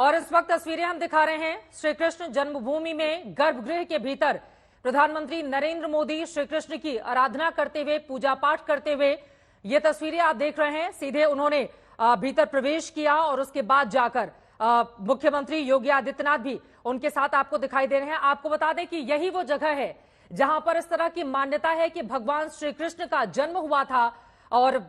और इस वक्त तस्वीरें हम दिखा रहे हैं श्री कृष्ण जन्मभूमि में गर्भगृह के भीतर प्रधानमंत्री नरेंद्र मोदी श्री कृष्ण की आराधना करते हुए, पूजा पाठ करते हुए ये तस्वीरें आप देख रहे हैं। सीधे उन्होंने भीतर प्रवेश किया और उसके बाद जाकर मुख्यमंत्री योगी आदित्यनाथ भी उनके साथ आपको दिखाई दे रहे हैं। आपको बता दें कि यही वो जगह है जहां पर इस तरह की मान्यता है कि भगवान श्री कृष्ण का जन्म हुआ था और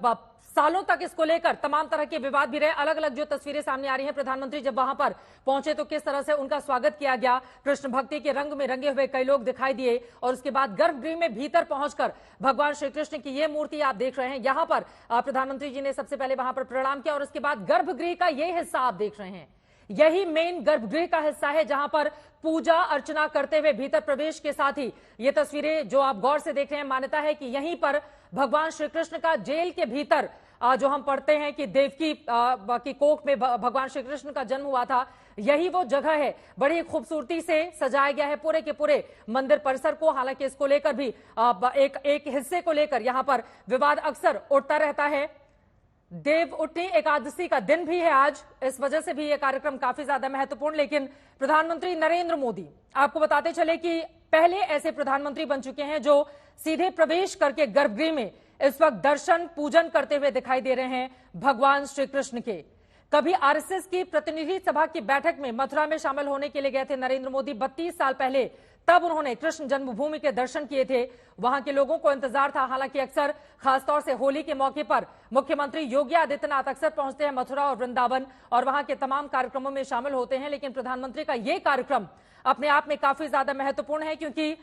सालों तक इसको लेकर तमाम तरह के विवाद भी रहे। अलग अलग जो तस्वीरें सामने आ रही हैं, प्रधानमंत्री जब वहां पर पहुंचे तो किस तरह से उनका स्वागत किया गया, कृष्ण भक्ति के रंग में रंगे हुए कई लोग दिखाई दिए और उसके बाद गर्भगृह में भीतर पहुंचकर भगवान श्री कृष्ण की ये मूर्ति आप देख रहे हैं। यहां पर प्रधानमंत्री जी ने सबसे पहले वहां पर प्रणाम किया और उसके बाद गर्भगृह का ये हिस्सा आप देख रहे हैं, यही मेन गर्भगृह का हिस्सा है जहां पर पूजा अर्चना करते हुए भीतर प्रवेश के साथ ही ये तस्वीरें जो आप गौर से देख रहे हैं, मान्यता है कि यहीं पर भगवान श्री कृष्ण का जेल के भीतर जो हम पढ़ते हैं कि देवकी की कोख में भगवान श्री कृष्ण का जन्म हुआ था, यही वो जगह है। बड़ी खूबसूरती से सजाया गया है पूरे के पूरे मंदिर परिसर को। हालांकि इसको लेकर भी एक हिस्से को लेकर यहां पर विवाद अक्सर उठता रहता है। देव उठनी एकादशी का दिन भी है आज, इस वजह से भी यह कार्यक्रम काफी ज्यादा महत्वपूर्ण। लेकिन प्रधानमंत्री नरेंद्र मोदी, आपको बताते चले कि पहले ऐसे प्रधानमंत्री बन चुके हैं जो सीधे प्रवेश करके गर्भगृह में इस वक्त दर्शन पूजन करते हुए दिखाई दे रहे हैं भगवान श्री कृष्ण के। कभी आरएसएस की प्रतिनिधि सभा की बैठक में मथुरा में शामिल होने के लिए गए थे नरेंद्र मोदी 32 साल पहले, तब उन्होंने कृष्ण जन्मभूमि के दर्शन किए थे। वहां के लोगों को इंतजार था। हालांकि अक्सर खासतौर से होली के मौके पर मुख्यमंत्री योगी आदित्यनाथ अक्सर पहुंचते हैं मथुरा और वृंदावन और वहां के तमाम कार्यक्रमों में शामिल होते हैं। लेकिन प्रधानमंत्री का यह कार्यक्रम अपने आप में काफी ज्यादा महत्वपूर्ण है क्योंकि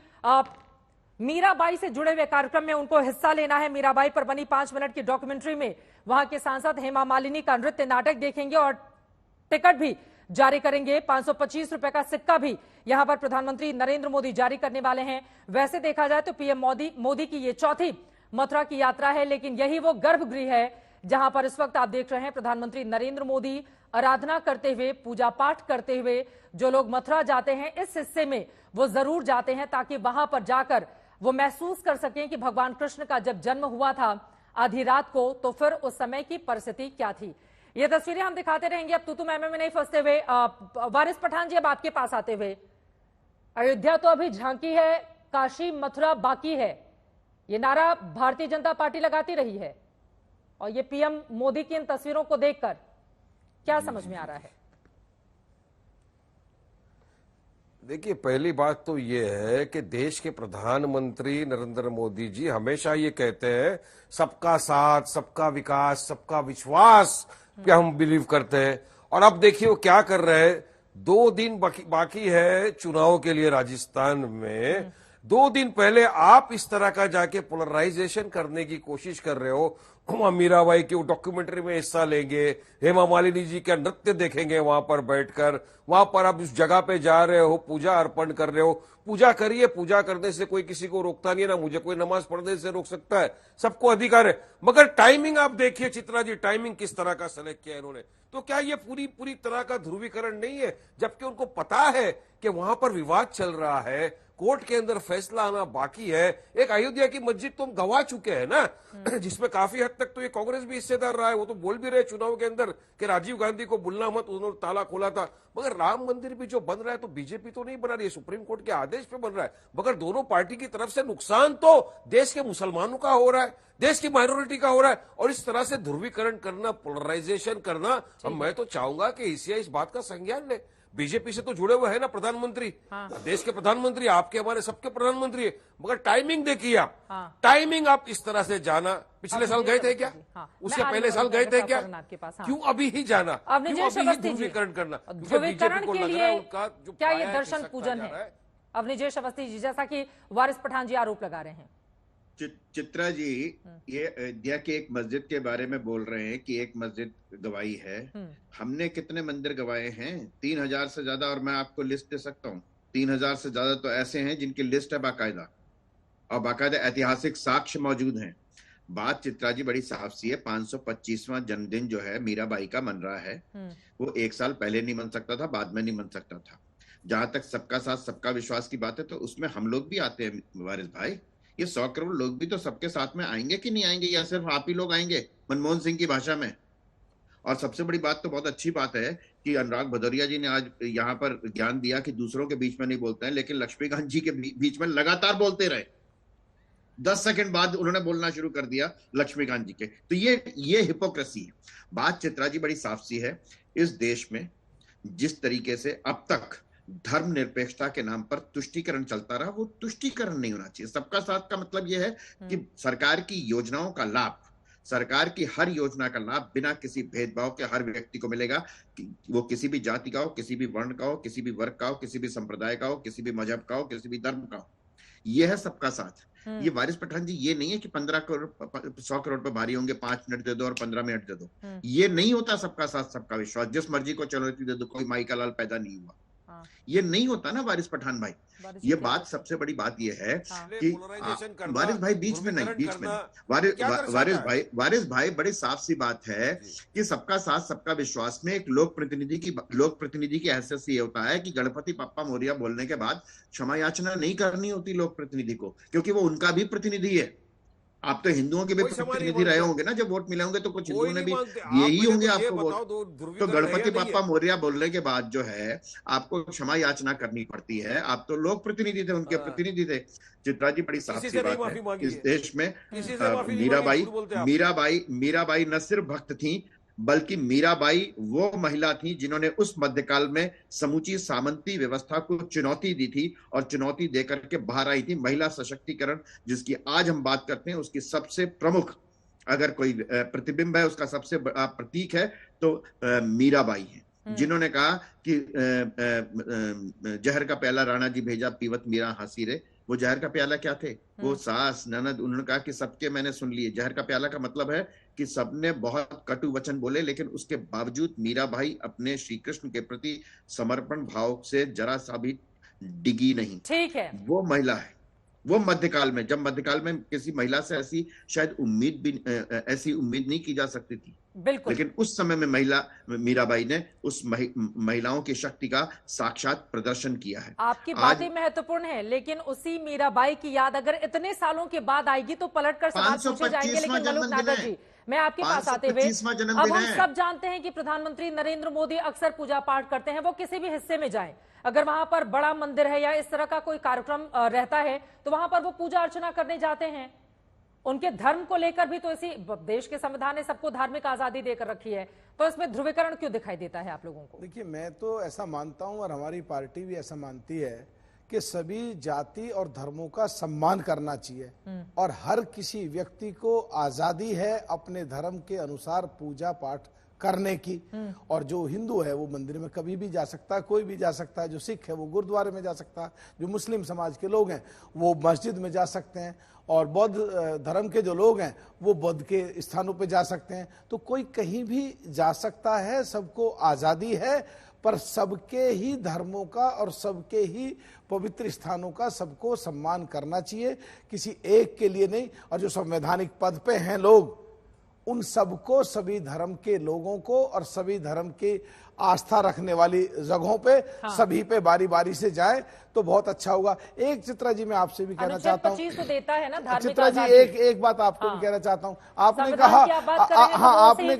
मीराबाई से जुड़े हुए कार्यक्रम में उनको हिस्सा लेना है। मीराबाई पर बनी 5 मिनट की डॉक्यूमेंट्री में वहां के सांसद हेमा मालिनी का नृत्य नाटक देखेंगे और टिकट भी जारी करेंगे। 525 रुपए का सिक्का भी यहां पर प्रधानमंत्री नरेंद्र मोदी जारी करने वाले हैं। वैसे देखा जाए तो पीएम मोदी की ये चौथी मथुरा की यात्रा है, लेकिन यही वो गर्भगृह है जहां पर इस वक्त आप देख रहे हैं प्रधानमंत्री नरेंद्र मोदी आराधना करते हुए, पूजा पाठ करते हुए। जो लोग मथुरा जाते हैं इस हिस्से में वो जरूर जाते हैं ताकि वहां पर जाकर वो महसूस कर सकें कि भगवान कृष्ण का जब जन्म हुआ था आधी रात को, तो फिर उस समय की परिस्थिति क्या थी। ये तस्वीरें हम दिखाते रहेंगे। अब तू मैं में नहीं फंसते हुए वारिस पठान जी, अब आपके पास आते हुए, अयोध्या तो अभी झांकी है, काशी मथुरा बाकी है, ये नारा भारतीय जनता पार्टी लगाती रही है और ये पीएम मोदी की इन तस्वीरों को देखकर क्या समझ में आ रहा है? देखिए, पहली बात तो ये है कि देश के प्रधानमंत्री नरेंद्र मोदी जी हमेशा ये कहते हैं सबका साथ, सबका विकास, सबका विश्वास पे हम बिलीव करते हैं। और अब देखिए वो क्या कर रहे हैं। 2 दिन बाकी है चुनाव के लिए राजस्थान में। 2 दिन पहले आप इस तरह का जाके पोलराइजेशन करने की कोशिश कर रहे हो। हम मीराबाई की डॉक्यूमेंट्री में हिस्सा लेंगे, हेमा मालिनी जी का नृत्य देखेंगे वहां पर बैठकर। वहां पर आप उस जगह पे जा रहे हो, पूजा अर्पण कर रहे हो, पूजा करिए। पूजा करने से कोई किसी को रोकता नहीं है, ना मुझे कोई नमाज पढ़ने से रोक सकता है, सबको अधिकार है। मगर टाइमिंग आप देखिए चित्रा जी, टाइमिंग किस तरह का सेलेक्ट किया इन्होंने। तो क्या ये पूरी तरह का ध्रुवीकरण नहीं है? जबकि उनको पता है कि वहां पर विवाद चल रहा है, कोर्ट के अंदर फैसला आना बाकी है। एक अयोध्या की मस्जिद तो हम गवा चुके हैं ना, जिसमें काफी हद तक तो ये कांग्रेस भी हिस्सेदार रहा है। वो तो बोल भी रहे चुनाव के अंदर कि राजीव गांधी को बुलना मत, उन्होंने ताला खोला था। मगर राम मंदिर भी जो बन रहा है तो बीजेपी तो नहीं बना रही है, सुप्रीम कोर्ट के आदेश पे बन रहा है। मगर दोनों पार्टी की तरफ से नुकसान तो देश के मुसलमानों का हो रहा है, देश की माइनॉरिटी का हो रहा है। और इस तरह से ध्रुवीकरण करना, पोलराइजेशन करना, मैं तो चाहूंगा कि एशिया इस बात का संज्ञान ले। बीजेपी से तो जुड़े हुए है ना प्रधानमंत्री, हाँ। देश के प्रधानमंत्री, आपके हमारे सबके प्रधानमंत्री है। मगर टाइमिंग देखिए आप, हाँ। टाइमिंग आप इस तरह से जाना, पिछले साल गए थे क्या? हाँ। उससे पहले साल गए थे क्या? हाँ। क्यों अभी ही जाना? क्यों अभी ही ध्रुवीकरण करना? ध्रुवीकरण के लिए क्या ये दर्शन पूजन है? अवनिजेश अवस्थी जी, जैसा कि वारिस पठान जी आरोप लगा रहे हैं। चित्रा जी, ये अयोध्या की एक मस्जिद के बारे में बोल रहे हैं कि एक मस्जिद गवाई है। हमने कितने मंदिर गवाए हैं? 3000 से ज्यादा, और मैं आपको लिस्ट दे सकता हूँ। 3000 से ज्यादा तो ऐसे हैं जिनकी लिस्ट है बाकायदा, और बाकायदा ऐतिहासिक साक्ष्य मौजूद हैं। बात चित्रा जी बड़ी साफ सी है। 525वां जन्मदिन जो है मीराबाई का मन रहा है, वो 1 साल पहले नहीं मन सकता था, बाद में नहीं मन सकता था। जहां तक सबका साथ सबका विश्वास की बात है तो उसमें हम लोग भी आते हैं वारिस भाई। ये 100 करोड़ लोग भी तो सबके साथ में आएंगे कि नहीं आएंगे, या सिर्फ आप ही लोग आएंगे मनमोहन सिंह की भाषा में? और सबसे बड़ी बात तो बहुत अच्छी बात है कि अनुराग भदौरिया जी ने आज यहाँ पर ज्ञान दिया कि दूसरों के बीच में नहीं बोलते हैं, लेकिन लक्ष्मीकांत जी के बीच में लगातार बोलते रहे। 10 सेकंड बाद उन्होंने बोलना शुरू कर दिया लक्ष्मीकांत जी के। तो ये हिपोक्रेसी है। बात चित्रा जी बड़ी साफ सी है। इस देश में जिस तरीके से अब तक धर्मनिरपेक्षता के नाम पर तुष्टीकरण चलता रहा, वो तुष्टीकरण नहीं होना चाहिए। सबका साथ का मतलब यह है कि सरकार की योजनाओं का लाभ, सरकार की हर योजना का लाभ बिना किसी भेदभाव के हर व्यक्ति को मिलेगा, वो किसी भी जाति का हो, किसी भी वर्ण का हो, किसी भी वर्ग का हो, किसी भी संप्रदाय का हो, किसी भी मजहब का हो, किसी भी धर्म का हो। यह है सबका साथ। ये वारिस पठान जी ये नहीं है कि 15 करोड़ 100 करोड़ पर भारी होंगे, 5 मिनट दे दो और 15 मिनट दे दो। ये नहीं होता सबका साथ सबका विश्वास। जिस मर्जी को चुनौती दे दो, कोई माई का लाल पैदा नहीं हुआ। ये नहीं होता ना वारिस पठान भाई। ये बात सबसे बड़ी बात ये है कि वारिस भाई बीच में नहीं वारिस भाई बड़ी साफ सी बात है कि सबका साथ सबका विश्वास में एक लोक प्रतिनिधि की हैसियत से ये होता है कि गणपति बप्पा मोरिया बोलने के बाद क्षमा याचना नहीं करनी होती लोक प्रतिनिधि को, क्योंकि वो उनका भी प्रतिनिधि है। आप तो हिंदुओं के भी प्रतिनिधि रहे होंगे ना, जब वोट मिले होंगे तो कुछ हिंदुओं ने भी यही होंगे आपको वोट। तो गणपति बप्पा मोरिया बोलने के बाद जो है आपको क्षमा याचना करनी पड़ती है। आप तो लोक प्रतिनिधि थे, उनके प्रतिनिधि थे। चित्रा जी बड़ी साफ सी बात है, इस देश में मीराबाई न सिर्फ भक्त थी, बल्कि मीराबाई वो महिला थी जिन्होंने उस मध्यकाल में समूची सामंती व्यवस्था को चुनौती दी थी और चुनौती देकर के बाहर आई थी। महिला सशक्तिकरण जिसकी आज हम बात करते हैं, उसकी सबसे प्रमुख अगर कोई प्रतिबिंब है, उसका सबसे बड़ा प्रतीक है तो मीराबाई है, जिन्होंने कहा कि जहर का प्याला राणा जी भेजा पीवत मीरा हंसी रे। वो जहर का प्याला क्या थे? वो सास ननद, उन्होंने कहा कि सबके मैंने सुन लिए। जहर का प्याला का मतलब है कि सबने बहुत कटु वचन बोले, लेकिन उसके बावजूद मीराबाई अपने श्री कृष्ण के प्रति समर्पण भाव से जरा सा भी डिगी नहीं। ठीक है, वो महिला है। वो मध्यकाल में, जब मध्यकाल में किसी महिला से ऐसी शायद ऐसी उम्मीद नहीं की जा सकती थी, बिल्कुल, लेकिन उस समय में मीराबाई ने उस महिलाओं की शक्ति का साक्षात प्रदर्शन किया है। आपकी बातें महत्वपूर्ण है, लेकिन उसी मीराबाई की याद अगर इतने सालों के बाद आएगी तो पलटकर सवाल पूछे जाएंगे। लेकिन मलूक नागर जी, मैं आपके पास आते हुए, अब हम सब जानते हैं कि प्रधानमंत्री नरेंद्र मोदी अक्सर पूजा पाठ करते हैं। वो किसी भी हिस्से में जाएं, अगर वहां पर बड़ा मंदिर है या इस तरह का कोई कार्यक्रम रहता है तो वहां पर वो पूजा अर्चना करने जाते हैं। उनके धर्म को लेकर भी तो इसी देश के संविधान ने सबको धार्मिक आजादी देकर रखी है, तो इसमें ध्रुवीकरण क्यों दिखाई देता है आप लोगों को? देखिए, मैं तो ऐसा मानता हूं और हमारी पार्टी भी ऐसा मानती है कि सभी जाति और धर्मों का सम्मान करना चाहिए और हर किसी व्यक्ति को आजादी है अपने धर्म के अनुसार पूजा पाठ करने की। और जो हिंदू है वो मंदिर में कभी भी जा सकता है, कोई भी जा सकता है। जो सिख है वो गुरुद्वारे में जा सकता है, जो मुस्लिम समाज के लोग हैं वो मस्जिद में जा सकते हैं, और बौद्ध धर्म के जो लोग हैं वो बौद्ध के स्थानों पे जा सकते हैं। तो कोई कहीं भी जा सकता है, सबको आज़ादी है, पर सबके ही धर्मों का और सबके ही पवित्र स्थानों का सबको सम्मान करना चाहिए, किसी एक के लिए नहीं। और जो संवैधानिक पद पे हैं लोग, उन सबको, सभी धर्म के लोगों को और सभी धर्म की आस्था रखने वाली जगहों पे सभी पे बारी बारी से जाए तो बहुत अच्छा होगा। एक चित्रा जी मैं आपसे भी कहना चाहता हूँ, तो देता है ना धार्मिक चित्रा जी, एक बात आपको भी कहना चाहता हूँ। आपने कहा आपने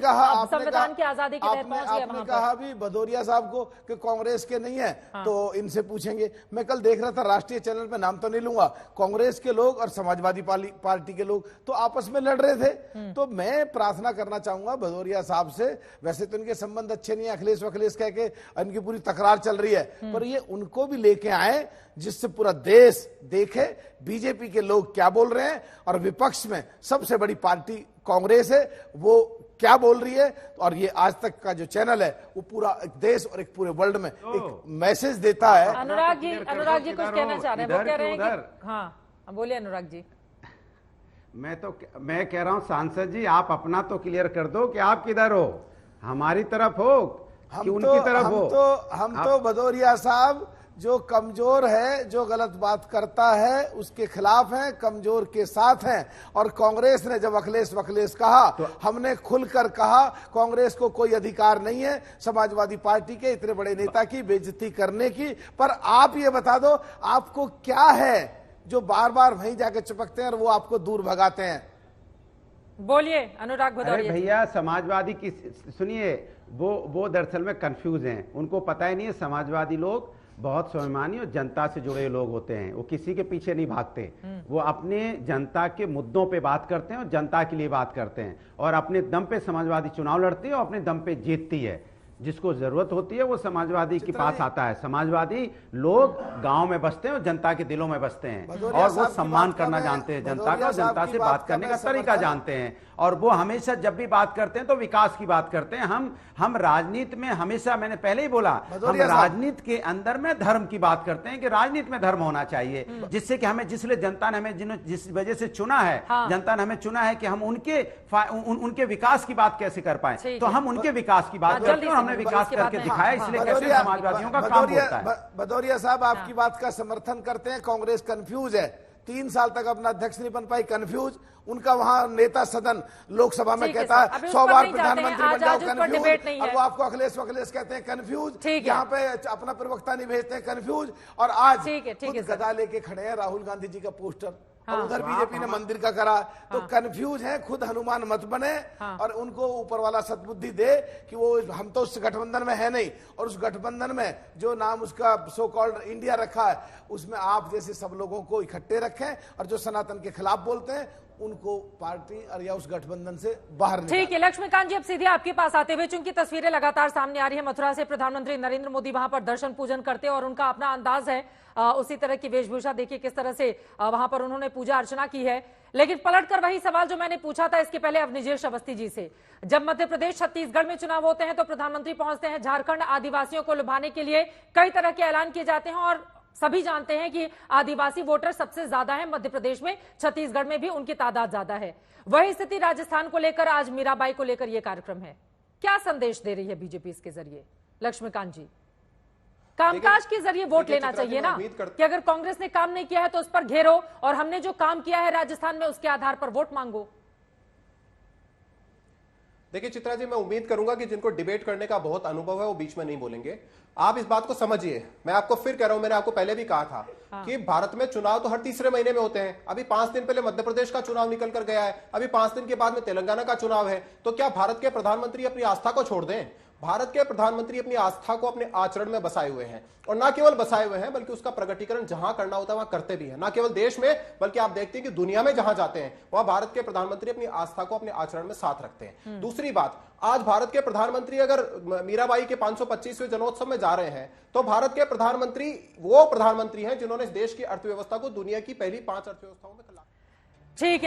कहा भी भदौरिया साहब को कि कांग्रेस के नहीं है तो इनसे पूछेंगे। मैं कल देख रहा था राष्ट्रीय चैनल पे, नाम तो नहीं लूंगा, कांग्रेस के लोग और समाजवादी पार्टी के लोग तो आपस में लड़ रहे थे। तो मैं प्रार्थना करना चाहूंगा भदौरिया साहब से, वैसे तो इनके संबंध अच्छे नहीं है, अखिलेश वखिलेश कह के इनकी पूरी तकरार चल रही है, पर ये उनको भी लेके आए जिससे पूरा देश देखे बीजेपी के लोग क्या बोल रहे हैं और विपक्ष में सबसे बड़ी पार्टी कांग्रेस है वो क्या बोल रही है। और ये आज तक का जो चैनल है वो पूरा एक देश और एक पूरे वर्ल्ड में एक मैसेज देता है। अनुराग जी कुछ कहना चाह रहे हैं, वो कह रहे हैं कि हाँ बोलिए अनुराग जी। मैं कह रहा हूँ सांसद जी, आप अपना तो क्लियर कर दो कि आप किधर हो, हमारी तरफ हो कि उनकी तरफ हो। हम तो भदौरिया साहब जो कमजोर है, जो गलत बात करता है उसके खिलाफ हैं, कमजोर के साथ हैं। और कांग्रेस ने जब अखिलेश कहा तो हमने खुलकर कहा कांग्रेस को कोई अधिकार नहीं है समाजवादी पार्टी के इतने बड़े नेता की बेइज्जती करने की। पर आप ये बता दो आपको क्या है जो बार बार वहीं जाके चिपकते हैं और वो आपको दूर भगाते हैं? बोलिए अनुराग अरे भदौरिया। भैया, समाजवादी की सुनिए, वो दरअसल में कंफ्यूज हैं। उनको पता ही नहीं है समाजवादी लोग बहुत स्वाभिमानी और जनता से जुड़े लोग होते हैं। वो किसी के पीछे नहीं भागते, वो अपने जनता के मुद्दों पे बात करते हैं और जनता के लिए बात करते हैं, और अपने दम पे समाजवादी चुनाव लड़ती है और अपने दम पे जीतती है। जिसको जरूरत होती है वो समाजवादी के पास आता है। समाजवादी लोग गांव में बसते हैं और जनता के दिलों में बसते हैं, और वो सम्मान करना जानते हैं जनता का, जनता से बात करने का तरीका जानते हैं, और वो हमेशा जब भी बात करते हैं तो विकास की बात करते हैं। हम राजनीति में हमेशा, मैंने पहले ही बोला, हम राजनीति के अंदर में धर्म की बात करते हैं कि राजनीति में धर्म होना चाहिए, जिससे कि हमें, जिसलिए जनता ने हमें जिस वजह से चुना है, जनता ने हमें चुना है कि हम उनके विकास की बात कैसे कर पाए, तो हम उनके विकास की बात करते हैं और हमने विकास करके दिखाया। इसलिए कहते हैं समाजवादियों का काम होता है। भदौरिया साहब, आपकी बात का समर्थन करते हैं। कांग्रेस कंफ्यूज है, 3 साल तक अपना अध्यक्ष नहीं बन पाई, कंफ्यूज। उनका वहां नेता सदन लोकसभा में कहता है 100 बार प्रधानमंत्री बन जाओ, कंफ्यूज। अब वो आपको अखिलेश कहते हैं कंफ्यूज, यहाँ पे अपना प्रवक्ता नहीं भेजते हैं, कंफ्यूज। और आज गदा लेके खड़े हैं राहुल गांधी जी का पोस्टर, और उधर बीजेपी ने मंदिर का करा, तो कंफ्यूज है। खुद हनुमान मत बने, और उनको ऊपर वाला सद्बुद्धि दे कि वो, हम तो उस गठबंधन में है नहीं, और उस गठबंधन में जो नाम उसका सो कॉल्ड इंडिया रखा है, उसमें आप जैसे सब लोगों को इकट्ठे रखें, और जो सनातन के खिलाफ बोलते हैं उनको पार्टी और या उस गठबंधन से बाहर निकालें। ठीक है लक्ष्मीकांत जी, अब सीधे आपके पास आते हुए, चूंकि तस्वीरें लगातार सामने आ रही है मथुरा से, प्रधानमंत्री नरेंद्र मोदी वहां पर दर्शन पूजन करते हैं और उनका अपना अंदाज है, उसी तरह की वेशभूषा देखिए किस तरह से वहां पर उन्होंने पूजा अर्चना की है। लेकिन पलटकर वही सवाल जो मैंने पूछा था इसके पहले अवनिजेश अवस्थी जी से, जब मध्य प्रदेश छत्तीसगढ़ में चुनाव होते हैं तो प्रधानमंत्री पहुंचते हैं, झारखंड आदिवासियों को लुभाने के लिए कई तरह के ऐलान किए जाते हैं, और सभी जानते हैं कि आदिवासी वोटर सबसे ज्यादा है मध्य प्रदेश में, छत्तीसगढ़ में भी उनकी तादाद ज्यादा है। वही स्थिति राजस्थान को लेकर, आज मीराबाई को लेकर यह कार्यक्रम है। क्या संदेश दे रही है बीजेपी इसके जरिए? लक्ष्मीकांत जी, कामकाज के जरिए वोट लेना चाहिए ना, कि अगर कांग्रेस ने काम नहीं किया है तो उस पर घेरो, और हमने जो काम किया है राजस्थान में उसके आधार पर वोट मांगो। देखिए चित्रा जी, मैं उम्मीद करूंगा कि जिनको डिबेट करने का बहुत अनुभव है वो बीच में नहीं बोलेंगे। आप इस बात को समझिए, मैं आपको फिर कह रहा हूं, मैंने आपको पहले भी कहा था कि भारत में चुनाव तो हर तीसरे महीने में होते हैं। अभी 5 दिन पहले मध्य प्रदेश का चुनाव निकल कर गया है, अभी 5 दिन के बाद में तेलंगाना का चुनाव है। तो क्या भारत के प्रधानमंत्री अपनी आस्था को छोड़ दें? भारत के प्रधानमंत्री अपनी आस्था को अपने आचरण में बसाए हुए हैं, और ना केवल बसाए हुए हैं बल्कि उसका प्रगटीकरण जहां करना होता है वहां करते भी हैं। ना केवल देश में बल्कि आप देखते हैं कि दुनिया में जहां जाते हैं वहां भारत के प्रधानमंत्री अपनी आस्था को अपने आचरण में साथ रखते हैं। दूसरी बात, आज भारत के प्रधानमंत्री अगर मीराबाई के 525वें जन्मोत्सव में जा रहे हैं तो भारत के प्रधानमंत्री वो प्रधानमंत्री हैं जिन्होंने इस देश की अर्थव्यवस्था को दुनिया की पहली 5 अर्थव्यवस्थाओं में ठीक है।